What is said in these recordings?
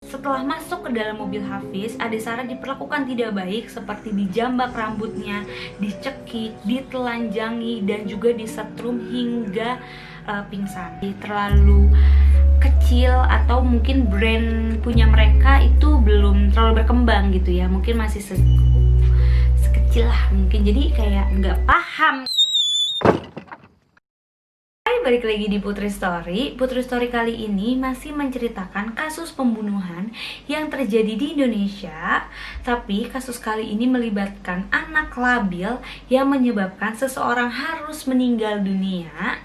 Setelah masuk ke dalam mobil Hafiz, Ade Sarah diperlakukan tidak baik seperti dijambak rambutnya, dicekik, ditelanjangi, dan juga disetrum hingga pingsan. Terlalu kecil atau mungkin brand punya mereka itu belum terlalu berkembang gitu ya, mungkin masih sekecil lah mungkin, jadi kayak nggak paham. Balik lagi di Putri Story. Putri Story kali ini masih menceritakan kasus pembunuhan yang terjadi di Indonesia. Tapi kasus kali ini melibatkan anak labil yang menyebabkan seseorang harus meninggal dunia.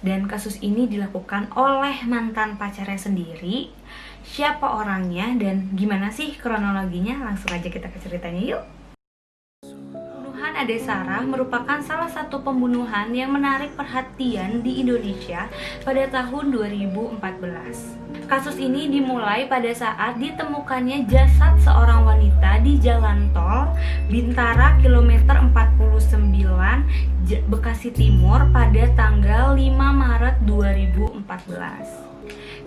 Dan kasus ini dilakukan oleh mantan pacarnya sendiri. Siapa orangnya dan gimana sih kronologinya? Langsung aja kita ke ceritanya yuk. Ade Sarah merupakan salah satu pembunuhan yang menarik perhatian di Indonesia pada tahun 2014. Kasus ini dimulai pada saat ditemukannya jasad seorang wanita di Jalan Tol Bintara kilometer 49 Bekasi Timur pada tanggal 5 Maret 2014.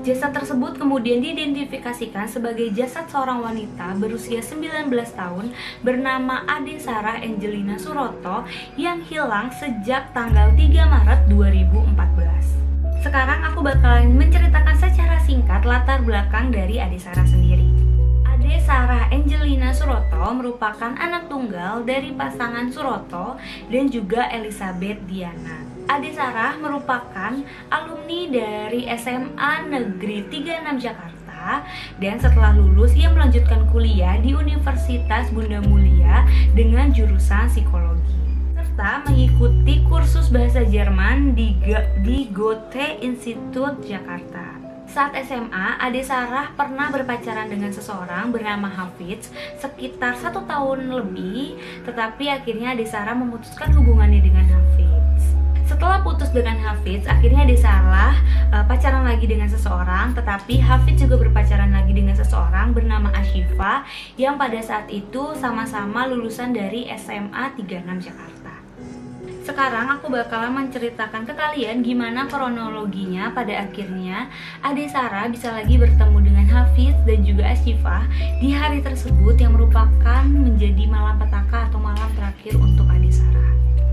Jasad tersebut kemudian diidentifikasikan sebagai jasad seorang wanita berusia 19 tahun bernama Ade Sarah Angelina Suroto yang hilang sejak tanggal 3 Maret 2014. Sekarang aku bakalan menceritakan secara singkat latar belakang dari Ade Sarah sendiri. Ade Sarah Angelina Suroto merupakan anak tunggal dari pasangan Suroto dan juga Elizabeth Diana. Ade Sarah merupakan alumni dari SMA Negeri 36 Jakarta dan setelah lulus ia melanjutkan kuliah di Universitas Bunda Mulia dengan jurusan psikologi serta mengikuti kursus bahasa Jerman di Goethe Institut Jakarta. Saat SMA, Ade Sarah pernah berpacaran dengan seseorang bernama Hafiz sekitar 1 tahun lebih, tetapi akhirnya Ade Sarah memutuskan hubungannya dengan Hafiz. Setelah putus dengan Hafiz, akhirnya Ade Sarah pacaran lagi dengan seseorang, tetapi Hafiz juga berpacaran lagi dengan seseorang bernama Ashifa yang pada saat itu sama-sama lulusan dari SMA 36 Jakarta. Sekarang aku bakalan menceritakan ke kalian gimana kronologinya pada akhirnya Ade Sarah bisa lagi bertemu dengan Hafiz dan juga Ashifa di hari tersebut yang merupakan menjadi malam petaka atau malam terakhir untuk Ade Sarah.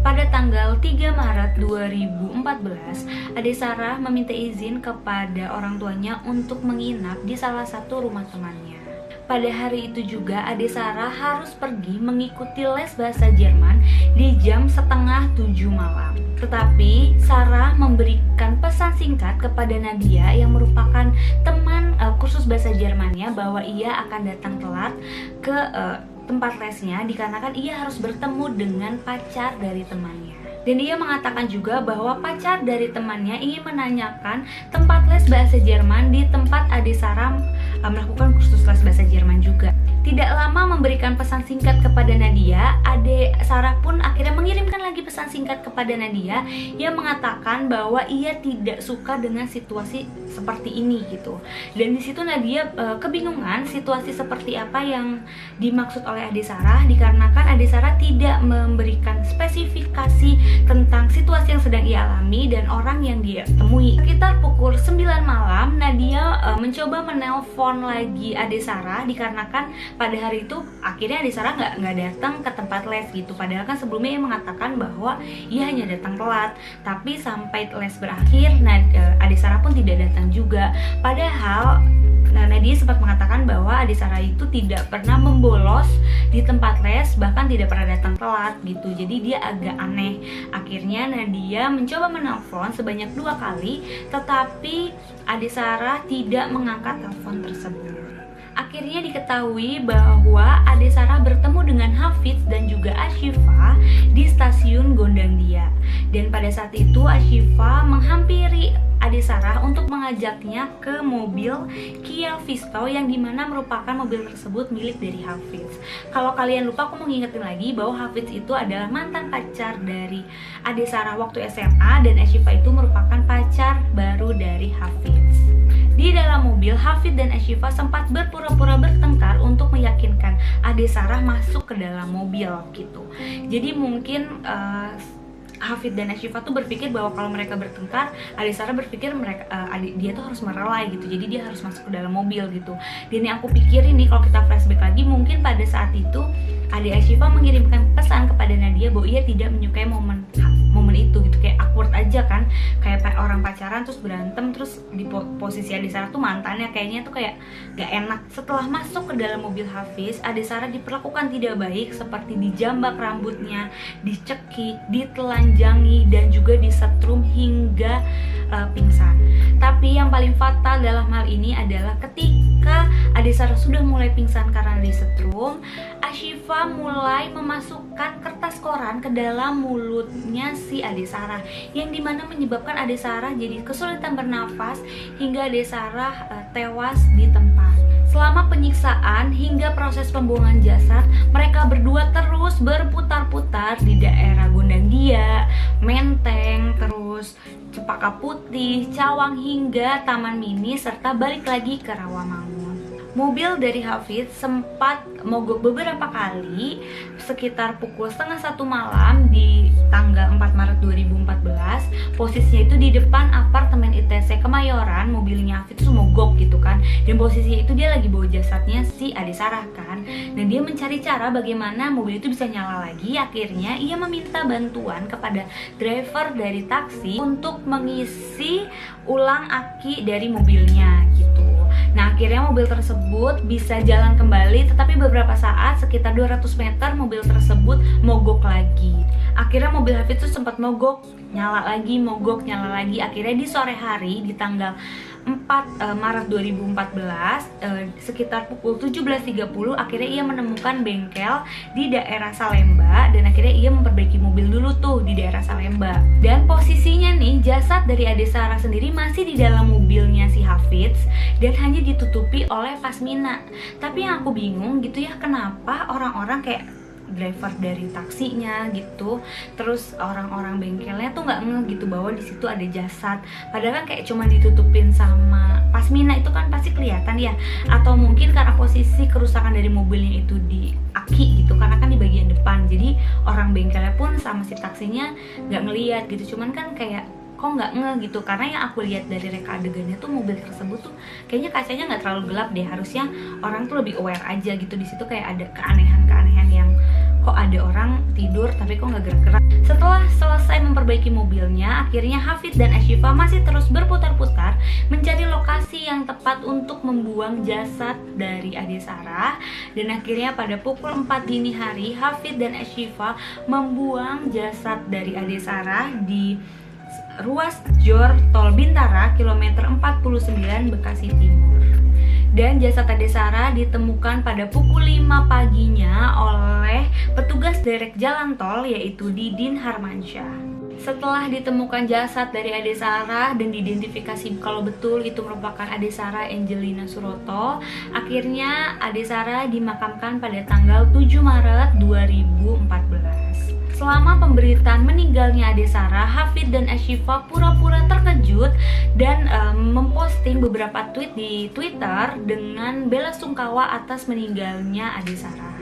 Pada tanggal 3 Maret 2014, Ade Sarah meminta izin kepada orang tuanya untuk menginap di salah satu rumah temannya. Pada hari itu juga Ade Sarah harus pergi mengikuti les bahasa Jerman di jam 6:30 malam. Tetapi Sarah memberikan pesan singkat kepada Nadia yang merupakan teman kursus bahasa Jermannya bahwa ia akan datang telat ke tempat lesnya dikarenakan ia harus bertemu dengan pacar dari temannya. Dan ia mengatakan juga bahwa pacar dari temannya ingin menanyakan tempat les bahasa Jerman di tempat Ade Sarah melakukan kursus les bahasa Jerman juga. Tidak lama memberikan pesan singkat kepada Nadia, Ade Sarah pun akhirnya mengirimkan lagi pesan singkat kepada Nadia yang mengatakan bahwa ia tidak suka dengan situasi seperti ini gitu. Dan di situ Nadia kebingungan situasi seperti apa yang dimaksud oleh Ade Sarah dikarenakan Ade Sarah tidak memberikan spesifikasi tentang situasi yang sedang ia alami dan orang yang dia temui. Sekitar pukul 9 malam, Nadia mencoba menelpon lagi Ade Sarah dikarenakan pada hari itu akhirnya Ade Sarah nggak datang ke tempat les gitu. Padahal kan sebelumnya ia mengatakan bahwa ia hanya datang telat, tapi sampai les berakhir, Ade Sarah pun tidak datang juga. Padahal Nadia sempat mengatakan bahwa Ade Sarah itu tidak pernah membolos di tempat les, bahkan tidak pernah datang telat gitu. Jadi dia agak aneh. Akhirnya Nadia mencoba menelpon sebanyak 2 kali, tetapi Ade Sarah tidak mengangkat telepon tersebut. Akhirnya diketahui bahwa Ade Sarah bertemu dengan Hafiz dan juga Ashifa di stasiun Gondangdia. Dan pada saat itu Ashifa menghampiri Ade Sarah untuk mengajaknya ke mobil Kia Visto yang dimana merupakan mobil tersebut milik dari Hafiz. Kalau kalian lupa, aku mau ngingetin lagi bahwa Hafiz itu adalah mantan pacar dari Ade Sarah waktu SMA dan Ashifa itu merupakan pacar baru dari Hafiz. Di dalam mobil, Hafiz dan Ashifa sempat berpura-pura bertengkar untuk meyakinkan Ade Sarah masuk ke dalam mobil gitu. Jadi mungkin Hafid dan Ashifa tuh berpikir bahwa kalau mereka bertengkar, Ade Sarah berpikir dia tuh harus merelai gitu, jadi dia harus masuk ke dalam mobil gitu. Dan yang aku pikirin nih, kalau kita flashback lagi, mungkin pada saat itu Ade Ashifa mengirimkan pesan kepada Nadia bahwa ia tidak menyukai momen itu gitu, kayak awkward aja kan, kayak orang pacaran terus berantem, terus di posisi Ade Sarah tuh mantannya, kayaknya tuh kayak gak enak. Setelah masuk ke dalam mobil Hafiz, Ade Sarah diperlakukan tidak baik, seperti dijambak rambutnya, dicekik, ditelanjangi, dan juga disetrum hingga pingsan. Tapi yang paling fatal dalam hal ini adalah ketika Ade Sarah sudah mulai pingsan karena disetrum, Ashifa mulai memasukkan kertas koran ke dalam mulutnya si Ade Sarah, yang dimana menyebabkan Ade Sarah jadi kesulitan bernafas hingga Ade Sarah tewas di tempat. Selama penyiksaan hingga proses pembuangan jasad, mereka berdua terus berputar-putar di daerah Gondangdia, Menteng, terus Cempaka Putih, Cawang hingga Taman Mini, serta balik lagi ke Rawamangun. Mobil dari Hafid sempat mogok beberapa kali sekitar pukul 12:30 malam di tanggal 4 Maret 2014. Posisinya itu di depan apartemen ITC Kemayoran. Mobilnya Hafid itu mogok gitu kan, dan posisinya itu dia lagi bawa jasadnya si Ade Sarah kan, dan dia mencari cara bagaimana mobil itu bisa nyala lagi. Akhirnya ia meminta bantuan kepada driver dari taksi untuk mengisi ulang aki dari mobilnya gitu. Nah, akhirnya mobil tersebut bisa jalan kembali, tetapi beberapa saat, sekitar 200 meter, mobil tersebut mogok lagi. Akhirnya mobil Hafid itu sempat mogok, nyala lagi, mogok, nyala lagi. Akhirnya di sore hari, di tanggal 4 Maret 2014, sekitar pukul 17.30, akhirnya ia menemukan bengkel di daerah Salemba, dan akhirnya ia memperbaiki mobil dulu tuh di daerah Salemba. Dan posisinya nih, jasad dari Ade Sarah sendiri masih di dalam mobilnya si Hafiz, dan hanya ditutupi oleh pasmina. Tapi yang aku bingung gitu ya, kenapa orang-orang kayak driver dari taksinya gitu, terus orang-orang bengkelnya tuh nggak ngeh gitu bahwa di situ ada jasad, padahal kan kayak cuma ditutupin sama pasmina, itu kan pasti kelihatan ya. Atau mungkin karena posisi kerusakan dari mobilnya itu di aki gitu, karena kan di bagian depan, jadi orang bengkelnya pun sama si taksinya nggak ngelihat gitu. Cuman kan kayak kok nggak ngeh gitu, karena yang aku lihat dari reka adegannya tuh mobil tersebut tuh kayaknya kacanya nggak terlalu gelap deh. Harusnya orang tuh lebih aware aja gitu, di situ kayak ada keanehan-keanehan yang kok ada orang tidur tapi kok nggak gerak-gerak. Setelah selesai memperbaiki mobilnya, akhirnya Hafid dan Ashifa masih terus berputar-putar mencari lokasi yang tepat untuk membuang jasad dari Ade Sarah. Dan akhirnya pada pukul 4 dini hari, Hafid dan Ashifa membuang jasad dari Ade Sarah di ruas Jor Tol Bintara, kilometer 49 Bekasi Timur. Dan jasad Ade Sarah ditemukan pada pukul 5 paginya oleh petugas derek jalan tol, yaitu Didin Harmansyah. Setelah ditemukan jasad dari Ade Sarah dan diidentifikasi kalau betul itu merupakan Ade Sarah Angelina Suroto, akhirnya Ade Sarah dimakamkan pada tanggal 7 Maret 2014. Selama pemberitaan meninggalnya Ade Sarah, Hafid dan Ashifa pura-pura terkejut dan memposting beberapa tweet di Twitter dengan bela sungkawa atas meninggalnya Ade Sarah.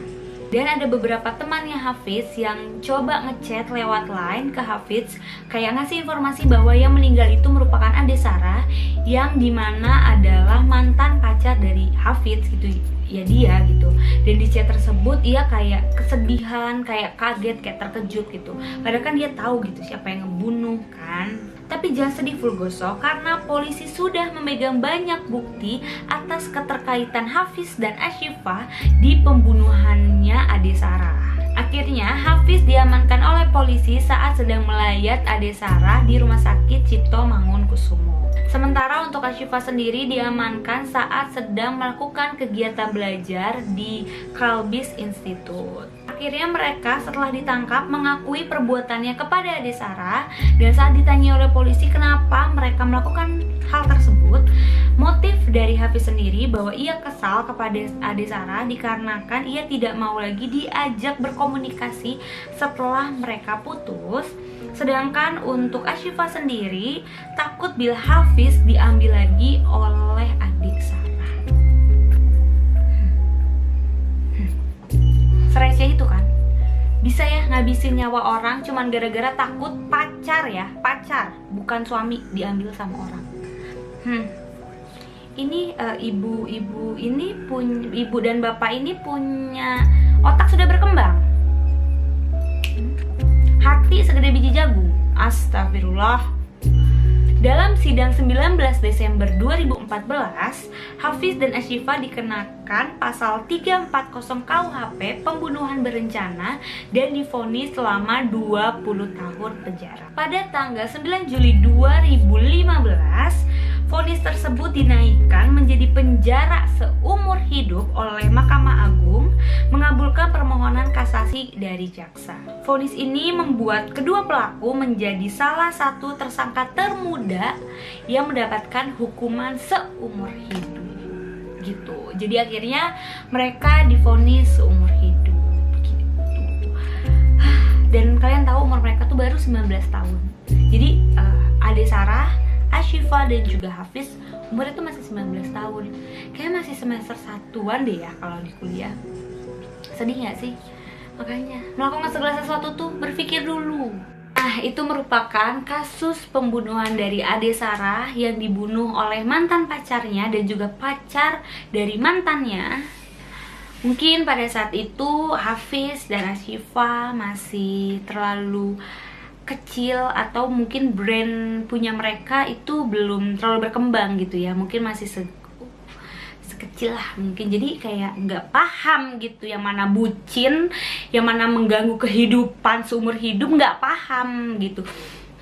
Dan ada beberapa temannya Hafiz yang coba ngechat lewat line ke Hafiz, kayak ngasih informasi bahwa yang meninggal itu merupakan Ade Sarah, yang dimana adalah mantan pacar dari Hafiz gitu ya, dia gitu. Dan di chat tersebut ia kayak kesedihan, kayak kaget, kayak terkejut gitu, padahal kan dia tahu gitu siapa yang ngebunuh kan. Tapi jangan sedih Fulgoso, karena polisi sudah memegang banyak bukti atas keterkaitan Hafiz dan Ashifa di pembunuhannya Ade Sarah. Akhirnya Hafiz diamankan oleh polisi saat sedang melayat Ade Sarah di Rumah Sakit Cipto Mangunkusumo. Sementara untuk Ashifa sendiri diamankan saat sedang melakukan kegiatan belajar di Kralbis Institute. Akhirnya mereka setelah ditangkap mengakui perbuatannya kepada Ade Sarah, dan saat ditanya oleh polisi kenapa mereka melakukan hal tersebut, motif dari Hafiz sendiri bahwa ia kesal kepada Ade Sarah dikarenakan ia tidak mau lagi diajak berkomunikasi setelah mereka putus. Sedangkan untuk Ashifa sendiri takut bila Hafiz diambil lagi oleh adik Sarah. Sereceh itu kan, bisa ya ngabisin nyawa orang cuman gara-gara takut pacar bukan suami diambil sama orang. Ini ibu dan bapak ini punya otak sudah berkembang, hati segede biji jagung. Astagfirullah. Dalam sidang 19 Desember 2014, Hafiz dan Ashifa dikenakan pasal 340 KUHP pembunuhan berencana dan divonis selama 20 tahun penjara. Pada tanggal 9 Juli 2015, vonis tersebut dinaikkan menjadi penjara seumur hidup oleh Mahkamah Agung mengabulkan permohonan kasasi dari jaksa. Vonis ini membuat kedua pelaku menjadi salah satu tersangka termuda yang mendapatkan hukuman seumur hidup gitu. Jadi akhirnya mereka divonis seumur hidup gitu. Dan kalian tahu umur mereka tuh baru 19 tahun. Jadi Ade Sarah, Ashifa dan juga Hafiz umurnya tuh masih 19 tahun. Kayak masih semester 1-an deh ya kalau di kuliah. Sedih gak sih? Makanya melakukan segala sesuatu tuh berpikir dulu. Nah, itu merupakan kasus pembunuhan dari Ade Sarah yang dibunuh oleh mantan pacarnya dan juga pacar dari mantannya. Mungkin pada saat itu Hafiz dan Ashifa masih terlalu kecil, atau mungkin brand punya mereka itu belum terlalu berkembang gitu ya. Mungkin masih sekecil lah mungkin, jadi kayak nggak paham gitu yang mana bucin, yang mana mengganggu kehidupan seumur hidup, nggak paham gitu.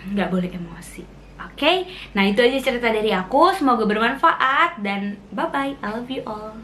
Nggak boleh emosi. Oke, nah itu aja cerita dari aku, semoga bermanfaat dan bye bye, I love you all.